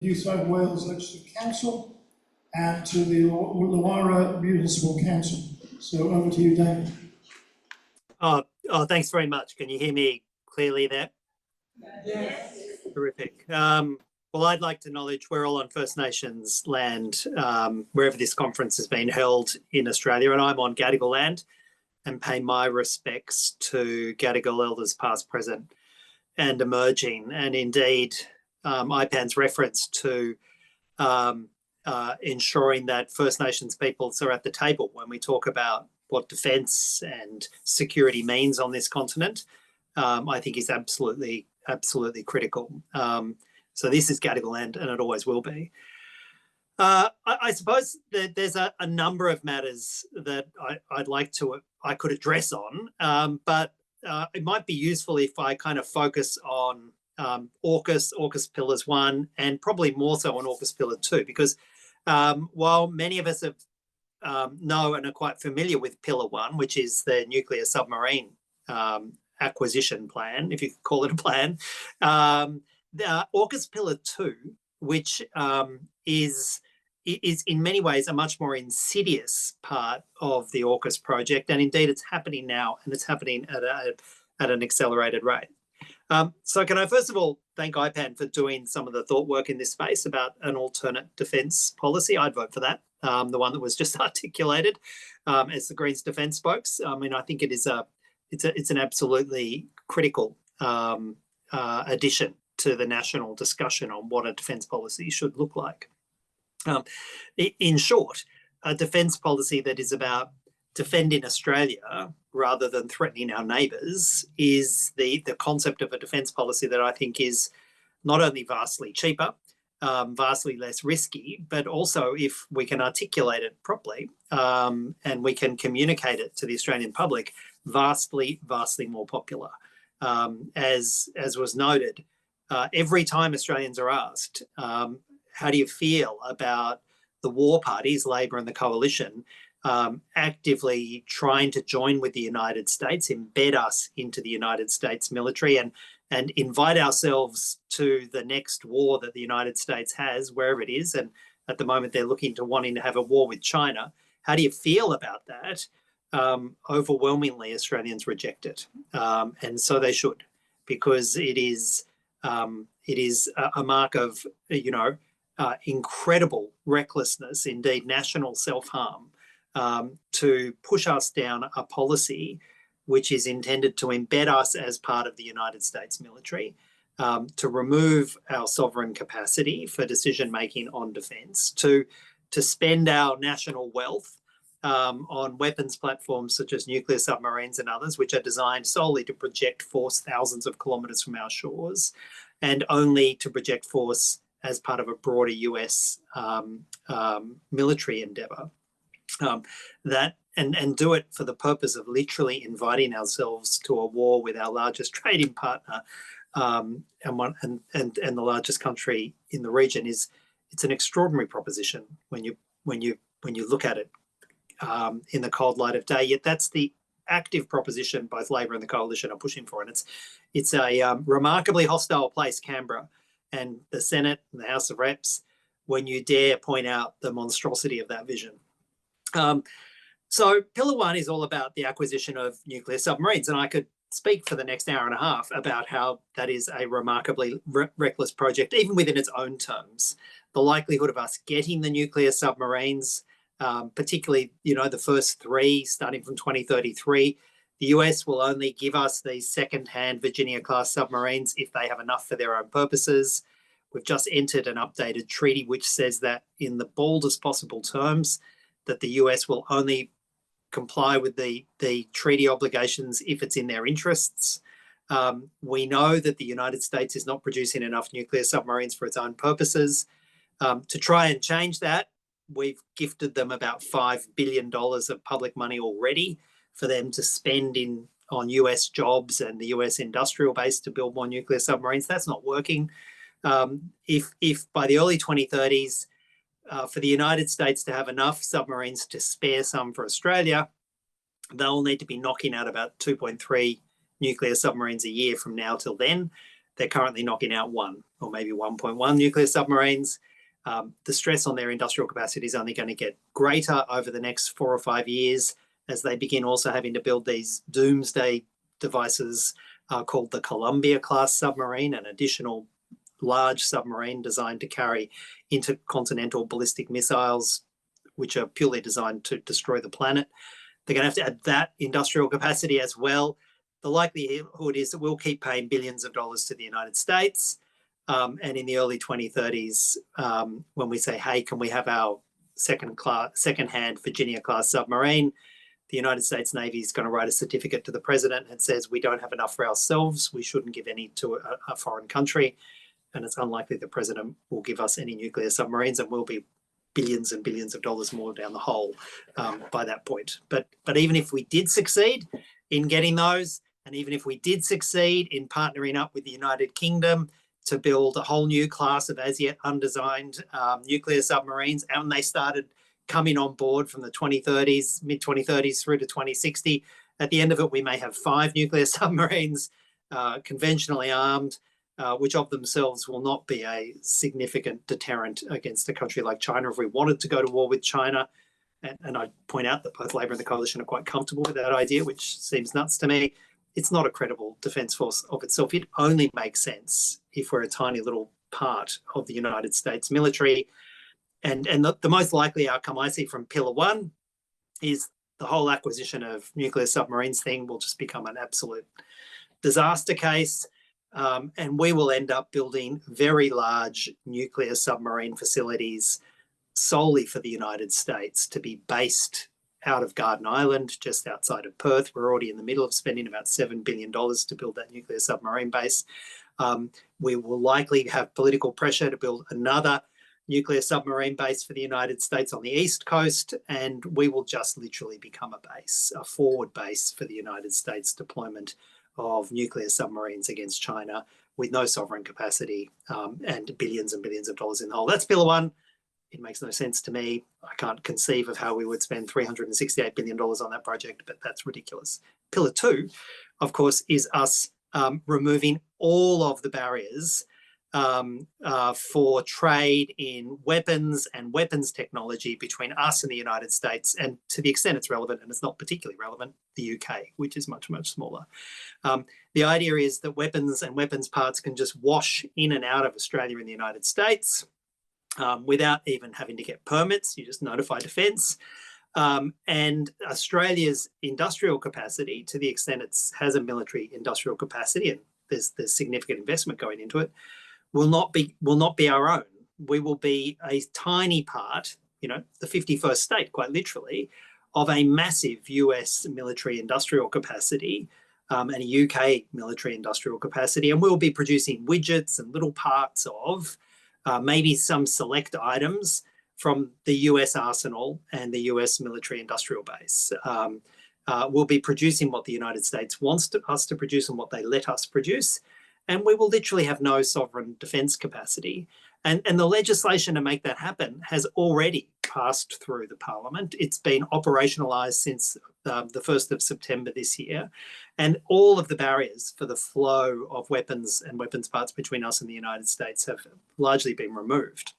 New South Wales Legislative Council and to the Luara Municipal Council. So over to you, David. Oh, thanks very much. Can you hear me clearly there? Yes. Terrific. Well, I'd like to acknowledge we're all on First Nations land, wherever this conference has been held in Australia, and I'm on Gadigal land, and pay my respects to Gadigal elders past, present and emerging. And indeed, IPAN's reference to ensuring that First Nations peoples are at the table when we talk about what defence and security means on this continent, I think is absolutely critical. So this is Gadigal land, and it always will be. I suppose that there's a number of matters that I could address on, but it might be useful if I kind of focus on AUKUS Pillars 1, and probably more so on AUKUS Pillar 2, because while many of us know and are quite familiar with Pillar 1, which is the nuclear submarine acquisition plan, if you could call it a plan, the AUKUS Pillar 2, which is in many ways a much more insidious part of the AUKUS project, and indeed it's happening now, and it's happening at an accelerated rate. So can I first of all thank IPAN for doing some of the thought work in this space about an alternate defence policy. I'd vote for that, the one that was just articulated as the Greens defence spokes. I mean, I think it's an absolutely critical addition to the national discussion on what a defence policy should look like. In short, a defence policy that is about defending Australia rather than threatening our neighbours is the concept of a defence policy that I think is not only vastly cheaper, vastly less risky, but also, if we can articulate it properly and we can communicate it to the Australian public, vastly more popular. As was noted, every time Australians are asked, how do you feel about the war parties, Labor and the Coalition, actively trying to join with the United States, embed us into the United States military, and invite ourselves to the next war that the United States has, wherever it is, and at the moment they're wanting to have a war with China. How do you feel about that? Overwhelmingly, Australians reject it, and so they should, because it is a mark of incredible recklessness, indeed national self-harm, to push us down a policy which is intended to embed us as part of the United States military, to remove our sovereign capacity for decision-making on defence, to spend our national wealth on weapons platforms such as nuclear submarines and others, which are designed solely to project force thousands of kilometres from our shores, and only to project force as part of a broader US military endeavour. And do it for the purpose of literally inviting ourselves to a war with our largest trading partner and the largest country in the region it's an extraordinary proposition when you look at it in the cold light of day. Yet that's the active proposition both Labor and the Coalition are pushing for, and it's a remarkably hostile place, Canberra, and the Senate and the House of Reps, when you dare point out the monstrosity of that vision. So Pillar 1 is all about the acquisition of nuclear submarines, and I could speak for the next hour and a half about how that is a remarkably reckless project, even within its own terms. The likelihood of us getting the nuclear submarines, particularly, the first 3 starting from 2033, the US will only give us these second-hand Virginia-class submarines if they have enough for their own purposes. We've just entered an updated treaty which says that in the boldest possible terms, that the US will only comply with the treaty obligations if it's in their interests. We know that the United States is not producing enough nuclear submarines for its own purposes. To try and change that, we've gifted them about $5 billion of public money already for them to spend on US jobs and the US industrial base to build more nuclear submarines. That's not working. If by the early 2030s, for the United States to have enough submarines to spare some for Australia, they'll need to be knocking out about 2.3 nuclear submarines a year from now till then. They're currently knocking out 1 or maybe 1.1 nuclear submarines. The stress on their industrial capacity is only going to get greater over the next 4 or 5 years as they begin also having to build these doomsday devices called the Columbia-class submarine, an additional large submarine designed to carry intercontinental ballistic missiles, which are purely designed to destroy the planet. They're going to have to add that industrial capacity as well. The likelihood is that we'll keep paying billions of dollars to the United States. And in the early 2030s, when we say, hey, can we have our second-hand Virginia-class submarine? The United States Navy is going to write a certificate to the president that says we don't have enough for ourselves. We shouldn't give any to a foreign country. And it's unlikely the president will give us any nuclear submarines, and we'll be billions and billions of dollars more down the hole by that point. But even if we did succeed in getting those, and even if we did succeed in partnering up with the United Kingdom to build a whole new class of as yet undesigned nuclear submarines, and they started coming on board from the 2030s, mid-2030s through to 2060, at the end of it, we may have 5 nuclear submarines, conventionally armed, which of themselves will not be a significant deterrent against a country like China if we wanted to go to war with China. And I point out that both Labor and the Coalition are quite comfortable with that idea, which seems nuts to me. It's not a credible defence force of itself. It only makes sense if we're a tiny little part of the United States military. And the most likely outcome I see from Pillar 1 is the whole acquisition of nuclear submarines thing will just become an absolute disaster case. And we will end up building very large nuclear submarine facilities solely for the United States to be based out of Garden Island, just outside of Perth. We're already in the middle of spending about $7 billion to build that nuclear submarine base. We will likely have political pressure to build another nuclear submarine base for the United States on the East Coast, and we will just literally become a base, a forward base for the United States deployment of nuclear submarines against China with no sovereign capacity and billions of dollars in the hole. That's Pillar 1. It makes no sense to me. I can't conceive of how we would spend $368 billion on that project, but that's ridiculous. Pillar 2, of course, is us removing all of the barriers for trade in weapons and weapons technology between us and the United States, and to the extent it's relevant, and it's not particularly relevant, the UK, which is much, much smaller. The idea is that weapons and weapons parts can just wash in and out of Australia and the United States without even having to get permits. You just notify Defence. And Australia's industrial capacity, to the extent it has a military industrial capacity, and there's significant investment going into it, will not be our own. We will be a tiny part, the 51st state, quite literally, of a massive US military industrial capacity and a UK military industrial capacity. And we'll be producing widgets and little parts of maybe some select items from the US arsenal and the US military industrial base. We'll be producing what the United States wants us to produce and what they let us produce. And we will literally have no sovereign defence capacity. And the legislation to make that happen has already passed through the Parliament. It's been operationalised since the 1st of September this year. And all of the barriers for the flow of weapons and weapons parts between us and the United States have largely been removed.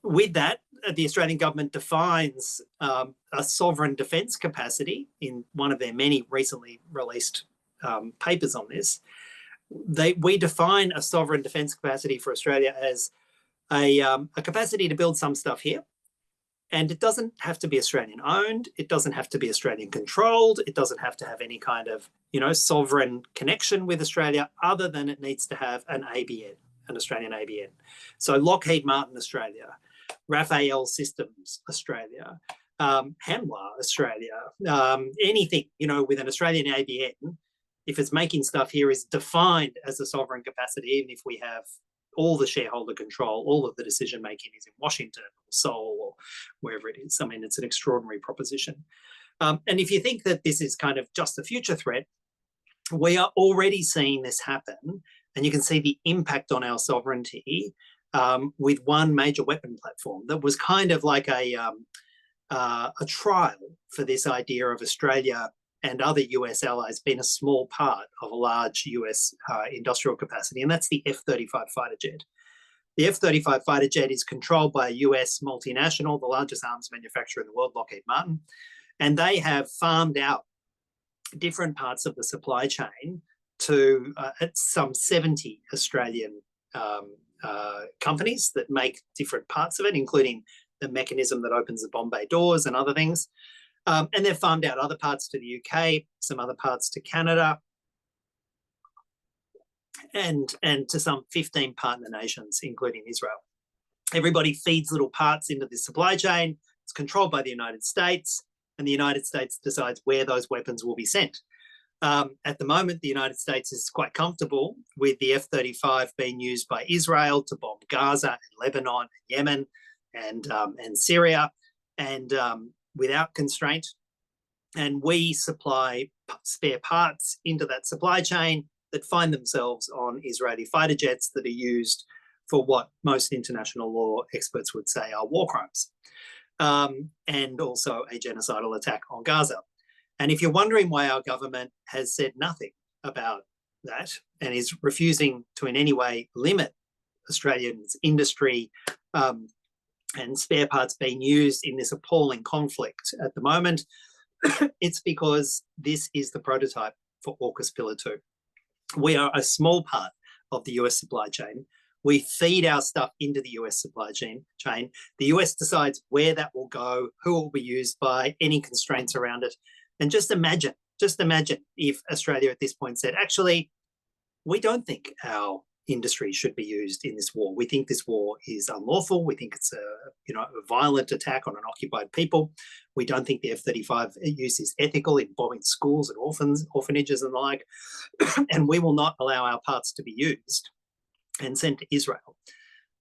With that, the Australian government defines a sovereign defence capacity in one of their many recently released papers on this. We define a sovereign defence capacity for Australia as a capacity to build some stuff here. And it doesn't have to be Australian owned. It doesn't have to be Australian controlled. It doesn't have to have any kind of, sovereign connection with Australia, other than it needs to have an ABN, an Australian ABN. So Lockheed Martin, Australia, Rafael Systems, Australia, Hanwha, Australia, anything, with an Australian ABN, if it's making stuff here, is defined as a sovereign capacity, even if we have all the shareholder control, all of the decision making is in Washington or Seoul or wherever it is. I mean, it's an extraordinary proposition. And if you think that this is kind of just a future threat, we are already seeing this happen, and you can see the impact on our sovereignty with one major weapon platform that was kind of like a trial for this idea of Australia and other US allies been a small part of a large US industrial capacity, and that's the F-35 fighter jet. The F-35 fighter jet is controlled by a US multinational, the largest arms manufacturer in the world, Lockheed Martin, and they have farmed out different parts of the supply chain to some 70 Australian companies that make different parts of it, including the mechanism that opens the bomb bay doors and other things. And they've farmed out other parts to the UK, some other parts to Canada, and to some 15 partner nations, including Israel. Everybody feeds little parts into this supply chain. It's controlled by the United States, and the United States decides where those weapons will be sent. At the moment, the United States is quite comfortable with the F-35 being used by Israel to bomb Gaza and Lebanon and Yemen and Syria, and without constraint. And we supply spare parts into that supply chain that find themselves on Israeli fighter jets that are used for what most international law experts would say are war crimes, and also a genocidal attack on Gaza. And if you're wondering why our government has said nothing about that and is refusing to in any way limit Australians' industry and spare parts being used in this appalling conflict at the moment, it's because this is the prototype for AUKUS Pillar 2. We are a small part of the US supply chain. We feed our stuff into the US supply chain. The US decides where that will go, who it will be used by, any constraints around it. And just imagine if Australia at this point said, actually, we don't think our industry should be used in this war. We think this war is unlawful. We think it's a violent attack on an occupied people. We don't think the F-35 use is ethical in bombing schools and orphanages and the like. And we will not allow our parts to be used and sent to Israel.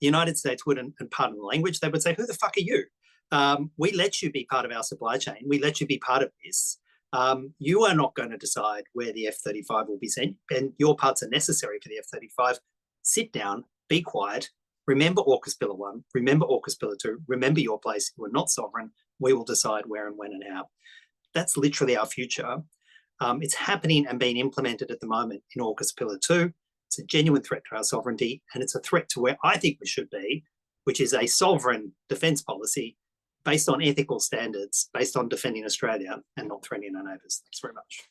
The United States wouldn't, and pardon the language, they would say, who the fuck are you? We let you be part of our supply chain. We let you be part of this. You are not going to decide where the F-35 will be sent, and your parts are necessary for the F-35. Sit down, be quiet, remember AUKUS Pillar 1, remember AUKUS Pillar 2, remember your place. You are not sovereign. We will decide where and when and how. That's literally our future. It's happening and being implemented at the moment in AUKUS Pillar 2. It's a genuine threat to our sovereignty, and it's a threat to where I think we should be, which is a sovereign defence policy based on ethical standards, based on defending Australia and not threatening our neighbours. Thanks very much.